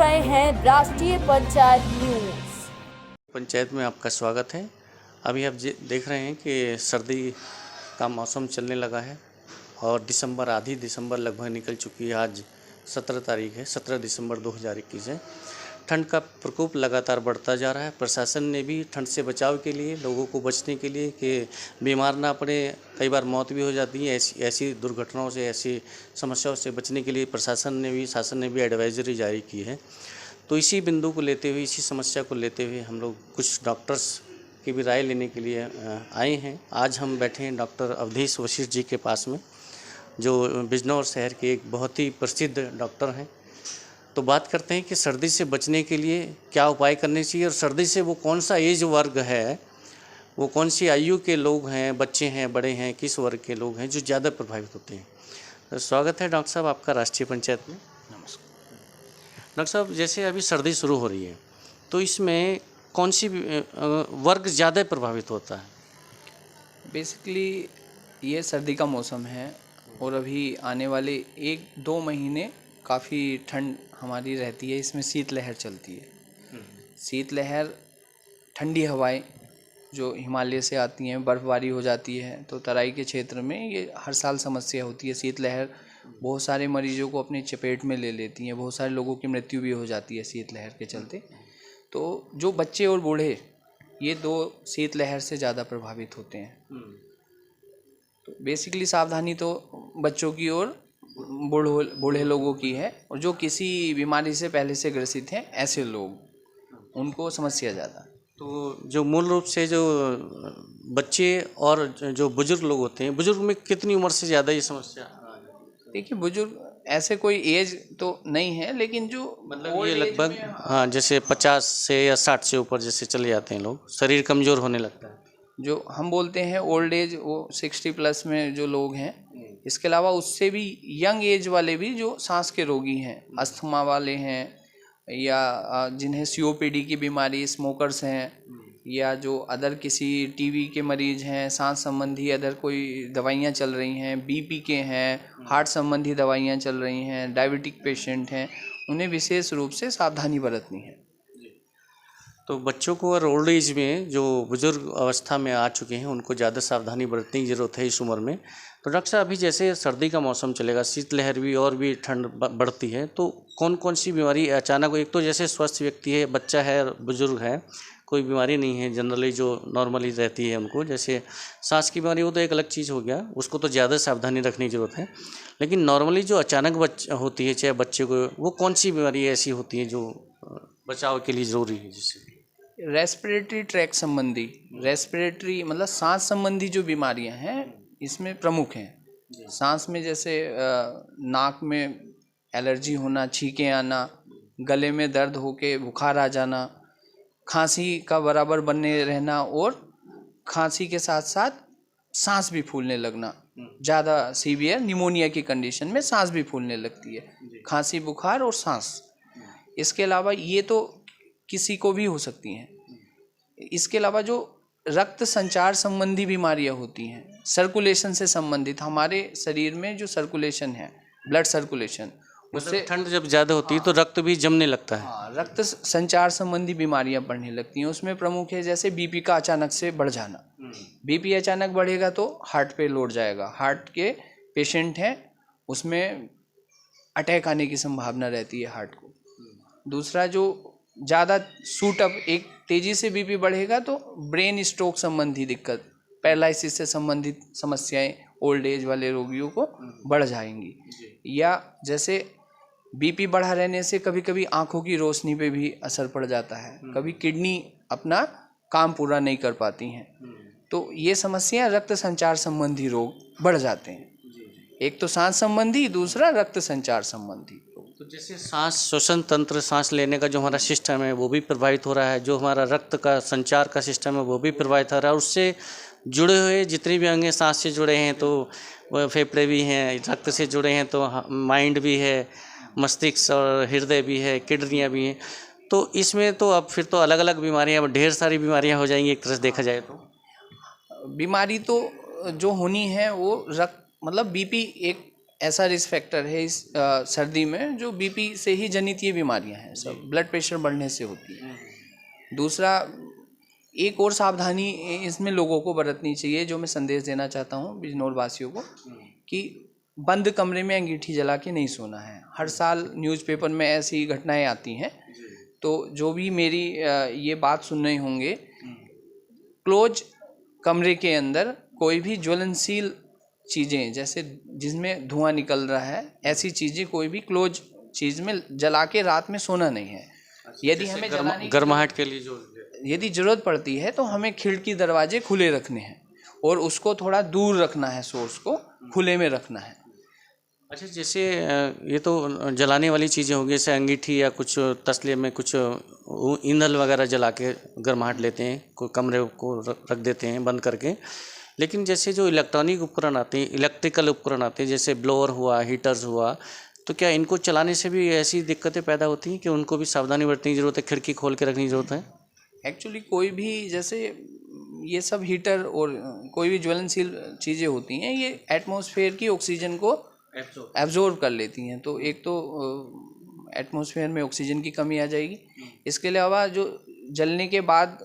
रहे हैं राष्ट्रीय पंचायत न्यूज। पंचायत में आपका स्वागत है। अभी आप देख रहे हैं कि सर्दी का मौसम चलने लगा है और आधी दिसंबर लगभग निकल चुकी है। आज 17 तारीख है, 17 दिसंबर 2021 है। ठंड का प्रकोप लगातार बढ़ता जा रहा है। प्रशासन ने भी ठंड से बचाव के लिए, लोगों को बचने के लिए कि बीमार ना पड़े, कई बार मौत भी हो जाती है, ऐसी दुर्घटनाओं से, ऐसी समस्याओं से बचने के लिए शासन ने भी एडवाइजरी जारी की है। तो इसी बिंदु को लेते हुए, इसी समस्या को लेते हुए हम लोग कुछ डॉक्टर्स की भी राय लेने के लिए आए हैं। आज हम बैठे हैं डॉक्टर अवधेश वशिष्ठ जी के पास में, जो बिजनौर शहर के एक बहुत ही प्रसिद्ध डॉक्टर हैं। तो बात करते हैं कि सर्दी से बचने के लिए क्या उपाय करने चाहिए और सर्दी से वो कौन सा एज वर्ग है, वो कौन सी आयु के लोग हैं, बच्चे हैं, बड़े हैं, किस वर्ग के लोग हैं जो ज़्यादा प्रभावित होते हैं। तो स्वागत है डॉक्टर साहब आपका राष्ट्रीय पंचायत में। नमस्कार डॉक्टर साहब, जैसे अभी सर्दी शुरू हो रही है तो इसमें कौन सी वर्ग ज़्यादा प्रभावित होता है? बेसिकली ये सर्दी का मौसम है और अभी आने वाले 1-2 महीने काफ़ी ठंड हमारी रहती है। इसमें शीतलहर चलती है। शीतलहर, ठंडी हवाएं जो हिमालय से आती हैं, बर्फ़बारी हो जाती है, तो तराई के क्षेत्र में ये हर साल समस्या होती है। शीतलहर बहुत सारे मरीजों को अपनी चपेट में ले लेती हैं, बहुत सारे लोगों की मृत्यु भी हो जाती है शीतलहर के चलते। तो जो बच्चे और बूढ़े, ये 2 शीतलहर से ज़्यादा प्रभावित होते हैं। तो बेसिकली सावधानी तो बच्चों की और बूढ़े लोगों की है, और जो किसी बीमारी से पहले से ग्रसित हैं ऐसे लोग, उनको समस्या ज़्यादा। तो जो मूल रूप से जो बच्चे और जो बुजुर्ग लोग होते हैं, बुजुर्ग में कितनी उम्र से ज़्यादा ये समस्या? देखिए, बुजुर्ग ऐसे कोई एज तो नहीं है, लेकिन जो मतलब ये लगभग हाँ, जैसे 50 से या 60 से ऊपर जैसे चले जाते हैं लोग, शरीर कमज़ोर होने लगता है। जो हम बोलते हैं ओल्ड एज, वो 60 प्लस में जो लोग हैं। इसके अलावा उससे भी यंग एज वाले भी जो सांस के रोगी हैं, अस्थमा वाले हैं, या जिन्हें COPD की बीमारी, स्मोकर्स हैं, या जो अदर किसी टीबी के मरीज हैं, सांस संबंधी अदर कोई दवाइयाँ चल रही हैं, BP के हैं, हार्ट संबंधी दवाइयाँ चल रही हैं, डायबिटिक पेशेंट हैं, उन्हें विशेष रूप से सावधानी बरतनी है। तो बच्चों को और ओल्ड एज में जो बुजुर्ग अवस्था में आ चुके हैं उनको ज़्यादा सावधानी बरतने की ज़रूरत है इस उम्र में। तो डॉक्टर साहब, अभी जैसे सर्दी का मौसम चलेगा, शीतलहर भी और भी ठंड बढ़ती है, तो कौन कौन सी बीमारी अचानक, एक तो जैसे स्वस्थ व्यक्ति है, बच्चा है, बुजुर्ग है, कोई बीमारी नहीं है जनरली जो नॉर्मली रहती है उनको, जैसे सांस की बीमारी, वो तो एक अलग चीज़ हो गया, उसको तो ज़्यादा सावधानी रखने की ज़रूरत है। लेकिन नॉर्मली जो अचानक होती है, चाहे बच्चे को, वो कौन सी बीमारी ऐसी होती है जो बचाव के लिए ज़रूरी है? जिससे रेस्पिरेटरी ट्रैक संबंधी, रेस्पिरेटरी मतलब सांस संबंधी जो बीमारियां हैं, इसमें प्रमुख हैं। सांस में जैसे नाक में एलर्जी होना, छींकें आना, गले में दर्द होके बुखार आ जाना, खांसी का बराबर बने रहना, और खांसी के साथ साथ सांस भी फूलने लगना। ज़्यादा सीवियर निमोनिया की कंडीशन में सांस भी फूलने लगती है, खांसी, बुखार और सांस। इसके अलावा ये तो किसी को भी हो सकती हैं। इसके अलावा जो रक्त संचार संबंधी बीमारियां होती हैं, सर्कुलेशन से संबंधित, हमारे शरीर में जो सर्कुलेशन है, ब्लड सर्कुलेशन, उससे ठंड जब ज़्यादा होती है तो रक्त भी जमने लगता है। हाँ, रक्त संचार संबंधी बीमारियां बढ़ने लगती हैं। उसमें प्रमुख है जैसे BP का अचानक से बढ़ जाना। BP अचानक बढ़ेगा तो हार्ट पे लोड जाएगा। हार्ट के पेशेंट हैं, उसमें अटैक आने की संभावना रहती है हार्ट को। दूसरा, जो ज़्यादा शूट अप, एक तेज़ी से BP बढ़ेगा तो ब्रेन स्ट्रोक संबंधी दिक्कत, पैरालिसिस से संबंधित समस्याएं ओल्ड एज वाले रोगियों को बढ़ जाएंगी। या जैसे BP बढ़ा रहने से कभी कभी आँखों की रोशनी पे भी असर पड़ जाता है, कभी किडनी अपना काम पूरा नहीं कर पाती हैं। तो ये समस्याएं रक्त संचार संबंधी रोग बढ़ जाते हैं। एक तो सांस संबंधी, दूसरा रक्त संचार संबंधी। तो जैसे सांस श्वसन तंत्र, सांस लेने का जो हमारा सिस्टम है वो भी प्रभावित हो रहा है, जो हमारा रक्त का संचार का सिस्टम है वो भी प्रभावित हो रहा है, उससे जुड़े हुए जितने भी अंग हैं, सांस से जुड़े हैं तो फेफड़े भी हैं, रक्त से जुड़े हैं तो माइंड भी है, मस्तिष्क और हृदय भी है, किडनियाँ भी हैं। तो इसमें तो अब फिर तो अलग अलग बीमारियाँ, ढेर सारी बीमारियाँ हो जाएंगी एक तरह से देखा जाए तो। बीमारी तो जो होनी है वो रक्त मतलब BP एक ऐसा रिस्क फैक्टर है इस सर्दी में, जो बीपी से ही जनित ये बीमारियां हैं, सब ब्लड प्रेशर बढ़ने से होती है। दूसरा, एक और सावधानी इसमें लोगों को बरतनी चाहिए, जो मैं संदेश देना चाहता हूँ बिजनौर वासियों को, कि बंद कमरे में अंगीठी जला के नहीं सोना है। हर साल न्यूज़पेपर में ऐसी घटनाएं आती हैं, तो जो भी मेरी ये बात सुन रहे होंगे, क्लोज कमरे के अंदर कोई भी ज्वलनशील चीज़ें, जैसे जिसमें धुआं निकल रहा है, ऐसी चीज़ें कोई भी क्लोज चीज़ में जला के रात में सोना नहीं है। यदि हमें जलाने की गर्माहट के लिए जो यदि ज़रूरत पड़ती है तो हमें खिड़की दरवाजे खुले रखने हैं, और उसको थोड़ा दूर रखना है, सोर्स को खुले में रखना है। अच्छा, जैसे ये तो जलाने वाली चीज़ें होगी, जैसे अंगीठी या कुछ तसले में कुछ ईंधन वगैरह जला के गर्माहट लेते हैं, कोई कमरे को रख देते हैं बंद करके। लेकिन जैसे जो इलेक्ट्रॉनिक उपकरण आते हैं, इलेक्ट्रिकल उपकरण आते हैं, जैसे ब्लोअर हुआ, हीटर्स हुआ, तो क्या इनको चलाने से भी ऐसी दिक्कतें पैदा होती हैं कि उनको भी सावधानी बरतने की ज़रूरत है, खिड़की खोल के रखने की ज़रूरत है? एक्चुअली कोई भी, जैसे ये सब हीटर और कोई भी ज्वलनशील चीज़ें होती हैं, ये एटमॉस्फेयर की ऑक्सीजन को एब्जॉर्ब कर लेती हैं, तो एक तो एटमॉस्फेयर में ऑक्सीजन की कमी आ जाएगी। इसके अलावा जो जलने के बाद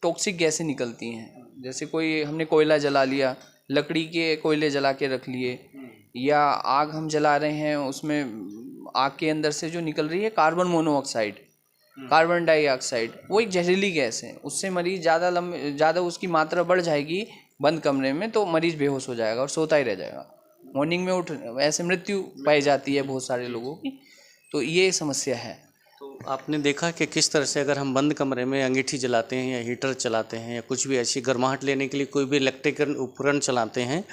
टॉक्सिक गैसें निकलती हैं, जैसे कोई हमने कोयला जला लिया, लकड़ी के कोयले जला के रख लिए, या आग हम जला रहे हैं, उसमें आग के अंदर से जो निकल रही है कार्बन मोनोऑक्साइड, कार्बन डाइऑक्साइड, वो एक जहरीली गैस है। उससे मरीज ज़्यादा उसकी मात्रा बढ़ जाएगी बंद कमरे में, तो मरीज बेहोश हो जाएगा और सोता ही रह जाएगा। मॉर्निंग में उठ ऐसे मृत्यु पाई जाती है बहुत सारे लोगों की, तो ये समस्या है। तो आपने देखा कि किस तरह से अगर हम बंद कमरे में अंगीठी जलाते हैं या हीटर चलाते हैं या कुछ भी ऐसी गर्माहट लेने के लिए कोई भी इलेक्ट्रिकल उपकरण चलाते हैं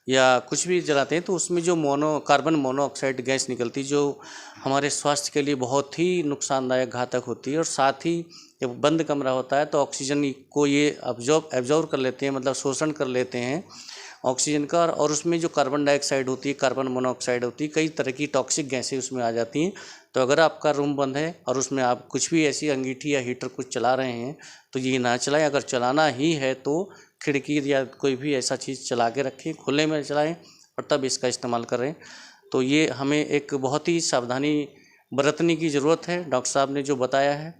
या कुछ भी जलाते हैं, तो उसमें जो कार्बन मोनोऑक्साइड गैस निकलती है, जो हमारे स्वास्थ्य के लिए बहुत ही नुकसानदायक, घातक होती है। और साथ ही जब बंद कमरा होता है तो ऑक्सीजन को ये एब्जॉर्ब कर लेते हैं, मतलब शोषण कर लेते हैं ऑक्सीजन का, और उसमें जो कार्बन डाइऑक्साइड होती है, कार्बन मोनोऑक्साइड होती है, कई तरह की टॉक्सिक गैसें उसमें आ जाती हैं। तो अगर आपका रूम बंद है और उसमें आप कुछ भी ऐसी अंगीठी या हीटर कुछ चला रहे हैं, तो ये ना चलाएं। अगर चलाना ही है तो खिड़की या कोई भी ऐसा चीज़ चला के रखें, खुले में चलाएं और तब इसका इस्तेमाल करें। तो ये हमें एक बहुत ही सावधानी बरतने की ज़रूरत है, डॉक्टर साहब ने जो बताया है।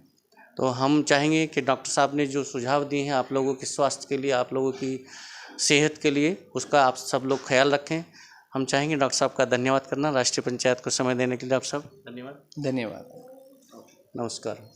तो हम चाहेंगे कि डॉक्टर साहब ने जो सुझाव दिए हैं आप लोगों के स्वास्थ्य के लिए, आप लोगों की सेहत के लिए, उसका आप सब लोग ख्याल रखें। हम चाहेंगे डॉक्टर साहब का धन्यवाद करना, राष्ट्रीय पंचायत को समय देने के लिए। डॉक्टर साहब धन्यवाद। धन्यवाद। नमस्कार।